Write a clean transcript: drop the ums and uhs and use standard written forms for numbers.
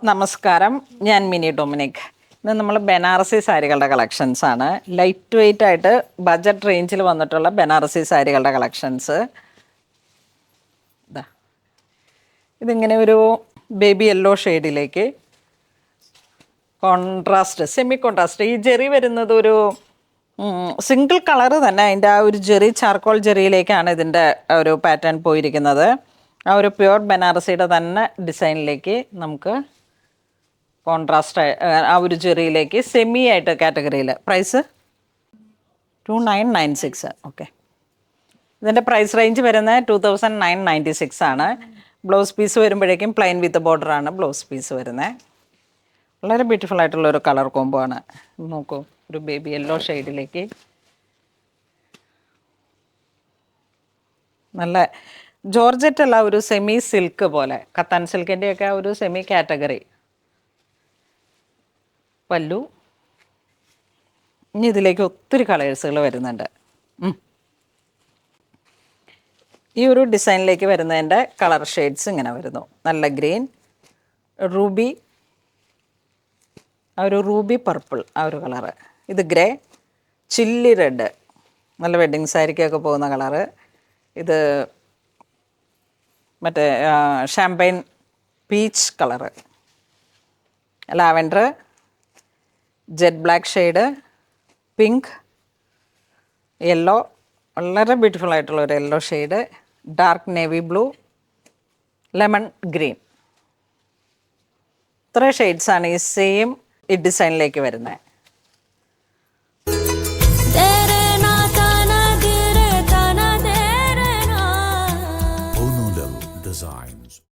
നമസ്കാരം, ഞാൻ mini Dominic. ഇന്ന് നമ്മൾ ബനാറസി സാരികളുടെ കളക്ഷൻസ് ആണ്. ലൈറ്റ് വെയ്റ്റ് ആയിട്ട് ബഡ്ജറ്റ് റേഞ്ചിൽ വന്നിട്ടുള്ള ബനാറസി സാരികളുടെ കളക്ഷൻസ്. ഇതാ, ഇതിങ്ങനെ ഒരു ബേബി യെല്ലോ ഷെയ്ഡിലേക്ക് കോൺട്രാസ്റ്റ്, സെമി കോൺട്രാസ്റ്റ്. ഈ ജെറി വരുന്നത് ഒരു സിംഗിൾ കളറ് തന്നെ. അതിൻ്റെ ആ ഒരു ജെറി, ചാർക്കോൾ ജെറിയിലേക്കാണ് ഇതിൻ്റെ ഒരു പാറ്റേൺ പോയിരിക്കുന്നത്. ആ ഒരു പ്യുവർ ബനാറസിയുടെ തന്നെ ഡിസൈനിലേക്ക് നമുക്ക് കോൺട്രാസ്റ്റ് ആ ഒരു ജെറിയിലേക്ക് സെമി ആയിട്ട് കാറ്റഗറിയിൽ. പ്രൈസ് 2996. ഓക്കെ, ഇതിൻ്റെ പ്രൈസ് റേഞ്ച് വരുന്നത് 2996 ആണ്. ബ്ലൗസ് പീസ് വരുമ്പോഴേക്കും പ്ലെയിൻ വിത്ത് ബോർഡറാണ് ബ്ലൗസ് പീസ് വരുന്നത്. വളരെ ബ്യൂട്ടിഫുൾ ആയിട്ടുള്ള ഒരു കളർ കോംബോ ആണ്. നോക്കൂ, ഒരു ബേബി യെല്ലോ ഷെയ്ഡിലേക്ക് നല്ല ജോർജറ്റ് അല്ല, ഒരു സെമി സിൽക്ക് പോലെ, കത്താൻ സിൽക്കിൻ്റെയൊക്കെ ഒരു സെമി കാറ്റഗറി. പല്ലു. ഇനി ഇതിലേക്ക് ഒത്തിരി കളേഴ്സുകൾ വരുന്നുണ്ട്. ഈ ഒരു ഡിസൈനിലേക്ക് വരുന്നതിൻ്റെ കളർ ഷെയ്ഡ്സ് ഇങ്ങനെ വരുന്നു. നല്ല ഗ്രീൻ, റൂബി, ആ ഒരു റൂബി പർപ്പിൾ, ആ ഒരു കളറ്. ഇത് ഗ്രേ, ചില്ലി റെഡ്, നല്ല വെഡ്ഡിങ് സാരിക്കൊക്കെ പോകുന്ന കളറ്. ഇത് മറ്റേ champagne peach colour, lavender, jet black shade, pink, yellow, വളരെ ബ്യൂട്ടിഫുൾ ആയിട്ടുള്ള ഒരു yellow shade, dark navy blue, lemon green. ഇത്ര ഷെയ്ഡ്സാണ് ഈ സെയിം ഈ ഡിസൈനിലേക്ക് വരുന്നത്.